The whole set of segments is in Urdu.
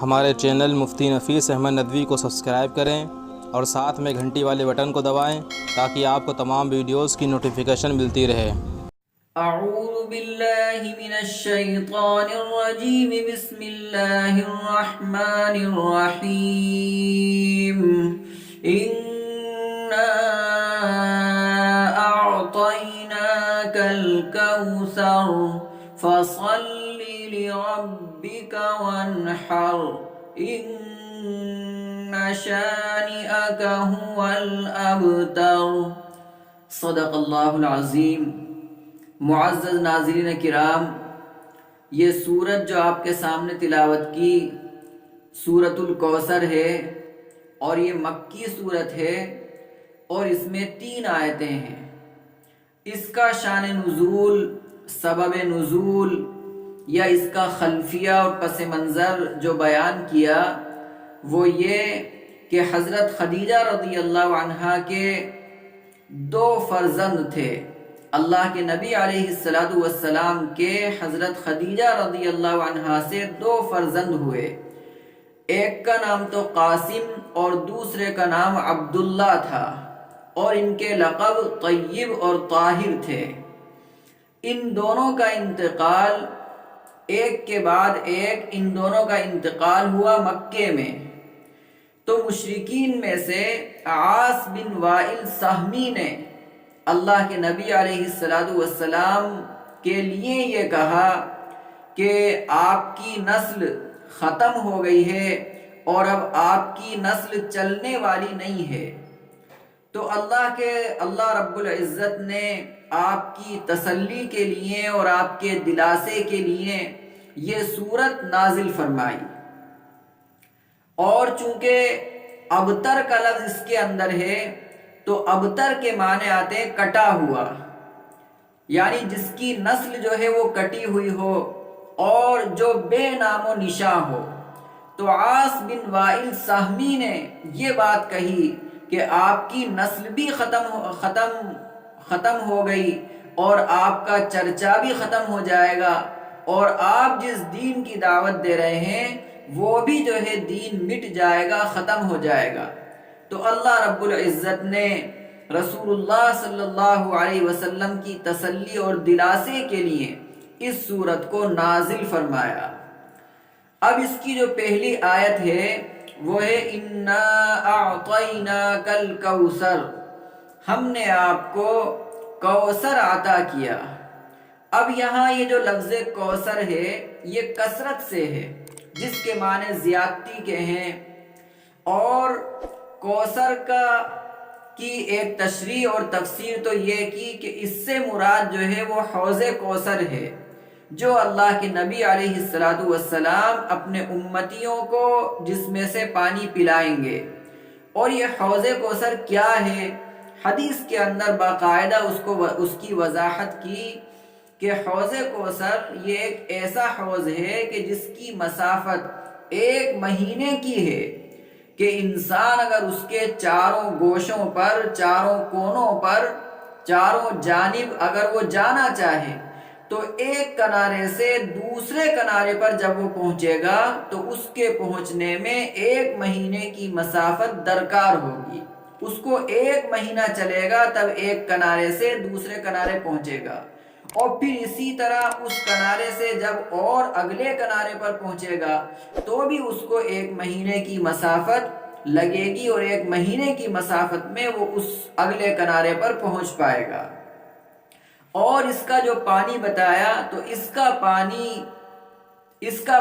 ہمارے چینل مفتی نفیس احمد ندوی کو سبسکرائب کریں اور ساتھ میں گھنٹی والے بٹن کو دبائیں تاکہ آپ کو تمام ویڈیوز کی نوٹیفیکیشن ملتی رہے۔ اعوذ باللہ من الشیطان الرجیم، بسم اللہ الرحمن الرحیم۔ انا اعطیناک الکوثر فصل لربک وانحر ان شانئک هو الابتر۔ صدق اللہ العظیم۔ معزز ناظرین کرام، یہ سورت جو آپ کے سامنے تلاوت کی سورت الکوثر ہے اور یہ مکی سورت ہے اور اس میں 3 آیتیں ہیں۔ اس کا شان نزول، سبب نزول یا اس کا خلفیہ اور پس منظر جو بیان کیا وہ یہ کہ حضرت خدیجہ رضی اللہ عنہا کے 2 فرزند تھے۔ اللہ کے نبی علیہ السلام کے حضرت خدیجہ رضی اللہ عنہا سے 2 فرزند ہوئے، ایک کا نام تو قاسم اور دوسرے کا نام عبداللہ تھا، اور ان کے لقب طیب اور طاہر تھے۔ ان دونوں کا انتقال ایک کے بعد ایک ان دونوں کا انتقال ہوا مکے میں، تو مشرکین میں سے عاص بن وائل سہمی نے اللہ کے نبی علیہ السلام کے لیے یہ کہا کہ آپ کی نسل ختم ہو گئی ہے اور اب آپ کی نسل چلنے والی نہیں ہے، تو اللہ رب العزت نے آپ کی تسلی کے لیے اور آپ کے دلاسے کے لیے یہ سورت نازل فرمائی۔ اور چونکہ ابتر کا لفظ اس کے اندر ہے تو ابتر کے معنی آتے ہیں کٹا ہوا، یعنی جس کی نسل جو ہے وہ کٹی ہوئی ہو اور جو بے نام و نشاں ہو۔ تو عاص بن وائل سہمی نے یہ بات کہی کہ آپ کی نسل بھی ختم ہو گئی اور آپ کا چرچا بھی ختم ہو جائے گا، اور آپ جس دین کی دعوت دے رہے ہیں وہ بھی جو ہے دین مٹ جائے گا، ختم ہو جائے گا۔ تو اللہ رب العزت نے رسول اللہ صلی اللہ علیہ وسلم کی تسلی اور دلاسے کے لیے اس سورت کو نازل فرمایا۔ اب اس کی جو پہلی آیت ہے وہ ہے انا اعطیناک الکوثر، ہم نے آپ کو کوثر عطا کیا۔ اب یہاں یہ جو لفظ کوثر ہے یہ کثرت سے ہے، جس کے معنی زیادتی کے ہیں، اور کوثر کی ایک تشریح اور تفسیر تو یہ کی کہ اس سے مراد جو ہے وہ حوض کوثر ہے، جو اللہ کے نبی علیہ السلام اپنے امتیوں کو جس میں سے پانی پلائیں گے۔ اور یہ حوض کوثر کیا ہے؟ حدیث کے اندر باقاعدہ اس کی وضاحت کی کہ حوض کوثر یہ ایک ایسا حوض ہے کہ جس کی مسافت 1 مہینے کی ہے، کہ انسان اگر اس کے چاروں گوشوں پر، چاروں کونوں پر، چاروں جانب اگر وہ جانا چاہے تو ایک کنارے سے دوسرے کنارے پر جب وہ پہنچے گا تو اس کے پہنچنے میں 1 مہینے کی مسافت درکار ہوگی۔ اس کو 1 مہینہ چلے گا تب ایک کنارے سے دوسرے کنارے پہنچے گا، اور پھر اسی طرح اس کنارے سے جب اور اگلے کنارے پر پہنچے گا تو بھی اس کو 1 مہینے کی مسافت لگے گی، اور 1 مہینے کی مسافت میں وہ اس اگلے کنارے پر پہنچ پائے گا۔ اور اس کا جو پانی بتایا تو اس کا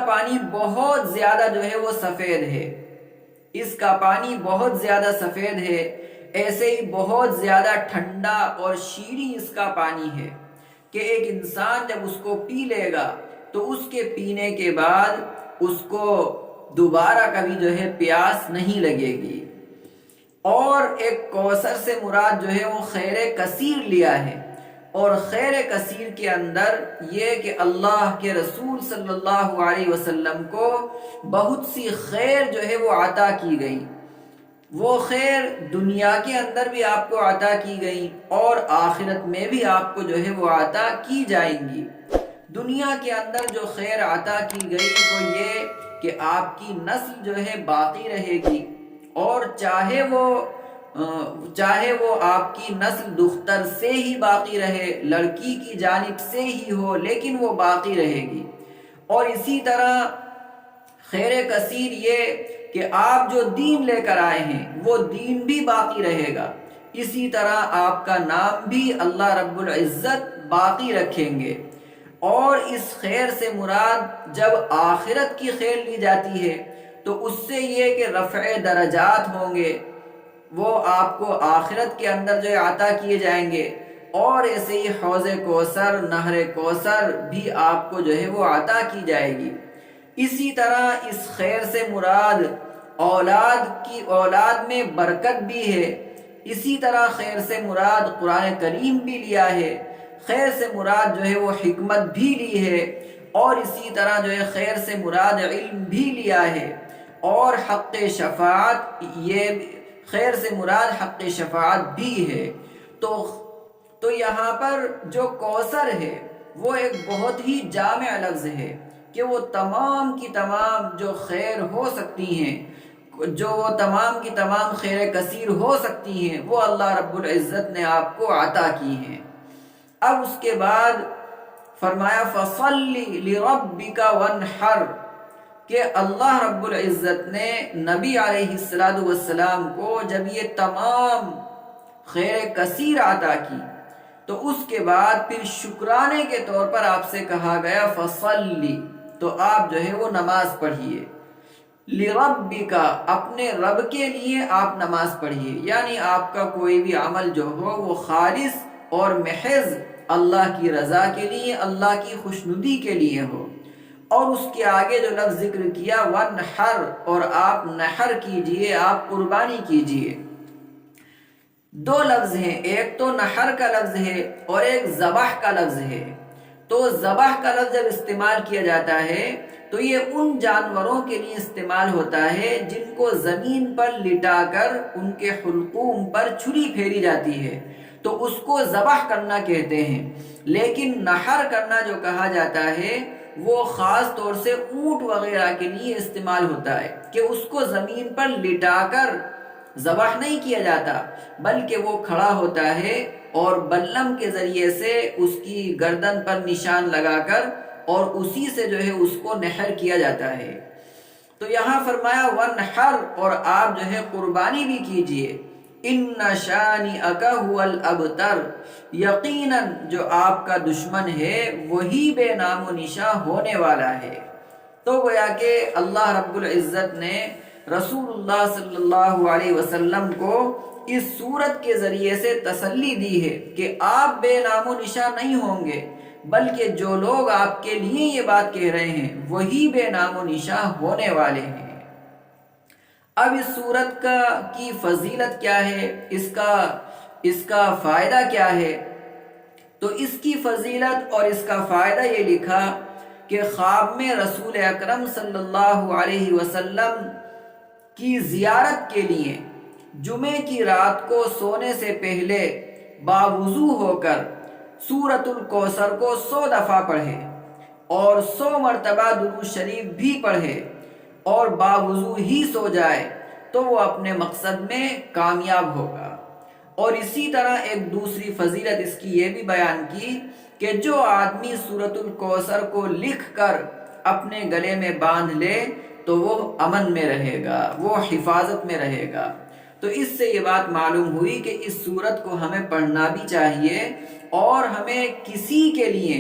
پانی بہت زیادہ جو ہے وہ سفید ہے، اس کا پانی بہت زیادہ سفید ہے، ایسے ہی بہت زیادہ ٹھنڈا اور شیریں اس کا پانی ہے کہ ایک انسان جب اس کو پی لے گا تو اس کے پینے کے بعد اس کو دوبارہ کبھی جو ہے پیاس نہیں لگے گی۔ اور ایک کوثر سے مراد جو ہے وہ خیر کثیر لیا ہے، اور خیر کثیر کے اندر یہ کہ اللہ کے رسول صلی اللہ علیہ وسلم کو بہت سی خیر جو ہے وہ عطا کی گئی، وہ خیر دنیا کے اندر بھی آپ کو عطا کی گئی اور آخرت میں بھی آپ کو جو ہے وہ عطا کی جائیں گی۔ دنیا کے اندر جو خیر عطا کی گئی وہ یہ کہ آپ کی نسل جو ہے باقی رہے گی، اور چاہے وہ آپ کی نسل دختر سے ہی باقی رہے، لڑکی کی جانب سے ہی ہو، لیکن وہ باقی رہے گی۔ اور اسی طرح خیر کثیر یہ کہ آپ جو دین لے کر آئے ہیں وہ دین بھی باقی رہے گا، اسی طرح آپ کا نام بھی اللہ رب العزت باقی رکھیں گے۔ اور اس خیر سے مراد جب آخرت کی خیر لی جاتی ہے تو اس سے یہ کہ رفع درجات ہوں گے، وہ آپ کو آخرت کے اندر جو عطا کیے جائیں گے، اور ایسے ہی حوض کوثر، نہر کوثر بھی آپ کو جو ہے وہ عطا کی جائے گی۔ اسی طرح اس خیر سے مراد اولاد میں برکت بھی ہے، اسی طرح خیر سے مراد قرآن کریم بھی لیا ہے، خیر سے مراد جو ہے وہ حکمت بھی لی ہے، اور اسی طرح جو ہے خیر سے مراد علم بھی لیا ہے، اور حق شفاعت، یہ خیر سے مراد حق شفاعت بھی ہے۔ تو یہاں پر جو کوثر ہے وہ ایک بہت ہی جامع لفظ ہے کہ وہ تمام کی تمام جو خیر ہو سکتی ہیں، جو وہ تمام کی تمام خیر کثیر ہو سکتی ہیں، وہ اللہ رب العزت نے آپ کو عطا کی ہیں۔ اب اس کے بعد فرمایا فَصَلِّ لِرَبِّكَ وَانْحَرْ، کہ اللہ رب العزت نے نبی علیہ السلام کو جب یہ تمام خیر کثیر عطا کی تو اس کے بعد پھر شکرانے کے طور پر آپ سے کہا گیا فَصَلِّ، تو آپ جو ہے وہ نماز پڑھیے، لِرَبِّكَ، اپنے رب کے لیے آپ نماز پڑھیے، یعنی آپ کا کوئی بھی عمل جو ہو وہ خالص اور محض اللہ کی رضا کے لیے، اللہ کی خوشنودی کے لیے ہو۔ اور اس کے آگے جو لفظ ذکر کیا وَانْحَرْ، اور آپ نحر کیجئے، آپ قربانی کیجئے۔ دو لفظ ہیں، ایک تو نحر کا لفظ ہے اور ایک ذبح کا لفظ ہے۔ تو ذبح کا لفظ جب استعمال کیا جاتا ہے تو یہ ان جانوروں کے لیے استعمال ہوتا ہے جن کو زمین پر لٹا کر ان کے حلقوم پر چھری پھیری جاتی ہے، تو اس کو ذبح کرنا کہتے ہیں۔ لیکن نحر کرنا جو کہا جاتا ہے وہ خاص طور سے اونٹ وغیرہ کے لیے استعمال ہوتا ہے کہ اس کو زمین پر لٹا کر ذبح نہیں کیا جاتا، بلکہ وہ کھڑا ہوتا ہے اور بلم کے ذریعے سے اس کی گردن پر نشان لگا کر اور اسی سے جو ہے اس کو نحر کیا جاتا ہے۔ تو یہاں فرمایا وَانْحَرْ، اور آپ جو ہے قربانی بھی کیجئے، إِنَّ شَانِئَكَ هُوَ الْأَبْتَرُ، یقیناً جو آپ کا دشمن ہے وہی بے نام و نشاں ہونے والا ہے۔ تو گویا کہ اللہ رب العزت نے رسول اللہ صلی اللہ علیہ وسلم کو اس سورت کے ذریعے سے تسلی دی ہے کہ آپ بے نام و نشاں نہیں ہوں گے، بلکہ جو لوگ آپ کے لیے یہ بات کہہ رہے ہیں وہی بے نام و نشاں ہونے والے ہیں۔ اب اس سورت کی فضیلت کیا ہے، اس کا فائدہ کیا ہے؟ تو اس کی فضیلت اور اس کا فائدہ یہ لکھا کہ خواب میں رسول اکرم صلی اللہ علیہ وسلم کی زیارت کے لیے جمعے کی رات کو سونے سے پہلے باوضو ہو کر سورۃ الکوثر کو 100 دفعہ پڑھے اور 100 مرتبہ درود شریف بھی پڑھے اور باوضو ہی سو جائے تو وہ اپنے مقصد میں کامیاب ہوگا۔ اور اسی طرح ایک دوسری فضیلت اس کی یہ بھی بیان کی کہ جو آدمی سورۃ الکوثر کو لکھ کر اپنے گلے میں باندھ لے تو وہ امن میں رہے گا، وہ حفاظت میں رہے گا۔ تو اس سے یہ بات معلوم ہوئی کہ اس سورت کو ہمیں پڑھنا بھی چاہیے، اور ہمیں کسی کے لیے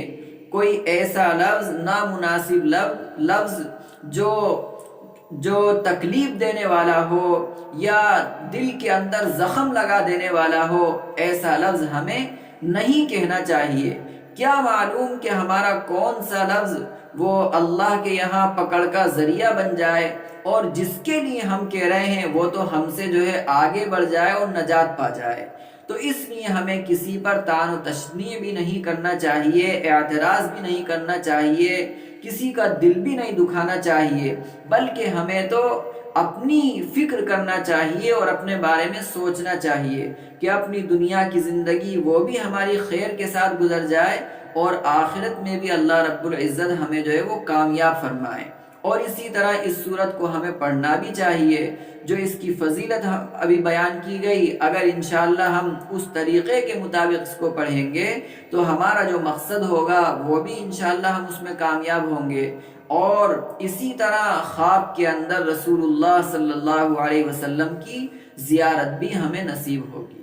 کوئی ایسا لفظ، نامناسب لفظ جو تکلیف دینے والا ہو یا دل کے اندر زخم لگا دینے والا ہو، ایسا لفظ ہمیں نہیں کہنا چاہیے۔ کیا معلوم کہ ہمارا کون سا لفظ وہ اللہ کے یہاں پکڑ کا ذریعہ بن جائے، اور جس کے لیے ہم کہہ رہے ہیں وہ تو ہم سے جو ہے آگے بڑھ جائے اور نجات پا جائے۔ تو اس لیے ہمیں کسی پر طعن و تشنیع بھی نہیں کرنا چاہیے، اعتراض بھی نہیں کرنا چاہیے، کسی کا دل بھی نہیں دکھانا چاہیے، بلکہ ہمیں تو اپنی فکر کرنا چاہیے اور اپنے بارے میں سوچنا چاہیے کہ اپنی دنیا کی زندگی وہ بھی ہماری خیر کے ساتھ گزر جائے، اور آخرت میں بھی اللہ رب العزت ہمیں جو ہے وہ کامیاب فرمائے۔ اور اسی طرح اس صورت کو ہمیں پڑھنا بھی چاہیے جو اس کی فضیلت ابھی بیان کی گئی۔ اگر انشاءاللہ ہم اس طریقے کے مطابق اس کو پڑھیں گے تو ہمارا جو مقصد ہوگا وہ بھی انشاءاللہ ہم اس میں کامیاب ہوں گے، اور اسی طرح خواب کے اندر رسول اللہ صلی اللہ علیہ وسلم کی زیارت بھی ہمیں نصیب ہوگی۔